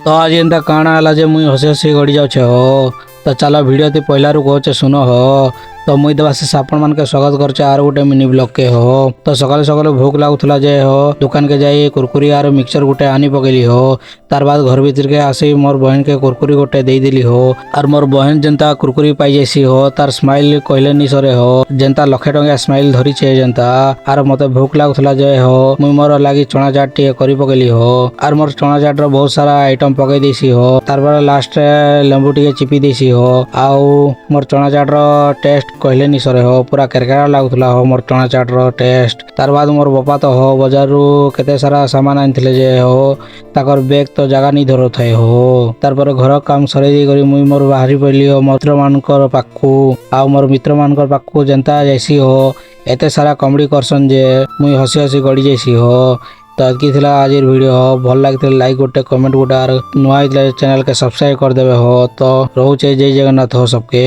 तो आज एंता काଣା ହେଲା ଯେ ମୁଇଁ ହସି ହସି ଗଡ଼ି ଯାଉଛେ ହୋ। ତ ଚାଲ ଭିଡ଼ିଓ ତି ପହିଲାରୁ କହୁଛେ ଶୁନ ହୋ। ତ ମୁଇଁ ଦେବାଶିଷ ଆପଣ ମାନକେ ସ୍ୱାଗତ କରୁଛେ ଆର ଗୋଟେ ମିନି ବ୍ଲଗ के हो। तो सकाले सकाले भूख लाଗୁଥିଲା जे हो दुकान के जाई कुरकुरी आर मिक्सचर गुटे आनी पकेली हो। तार बाद घर भीतर के आसी मोर बहन के कुरकुरी गोटे दे देली हो। आर मोर बहन जेंता कुरकुरी पाई जैसी हो तार स्माइल कहले नि सरे हो जेंता लक्षे टंका स्माइल धरी छे जेंता। आर मते भूख लाଗୁଥିଲା जे हो मुई मोर लागी चना चाट टे करी पकेली हो। आर मोर चना चाट रो बहुत सारा आइटम पके देसी हो। तार बाद लास्ट लेंबू टे चिपी देसी हो। आउ मोर चना चाट रो टेस्ट कहले नि सरे हो पूरा केरकेरा लाଗୁଥିଲା हो मोर चना चाट रो टेस्ट। तार बाद मोर बापा तो हो बाजार रू केते सारा सामान आनथिले जे हो ताकर बैग तो जगह नहीं धरो थाए हो। तार पर घर काम सरे दी करी मुई मोर बाहरी पइली हो मित्र मानकर पाखु। आ मोर मित्र मानकर पाखु जेंता जैसी हो एते सारा कॉमेडी करसन जे मुई हसी हसी गड़ी जैसी हो। तो अदकी थिला आज वीडियो हो भल लागिथिले लाइक गोटे कमेंट गोटे आर नुआ चैनल के सब्सक्राइब कर देबे हो। तो रहूचे जय जगन्नाथ हो सबके।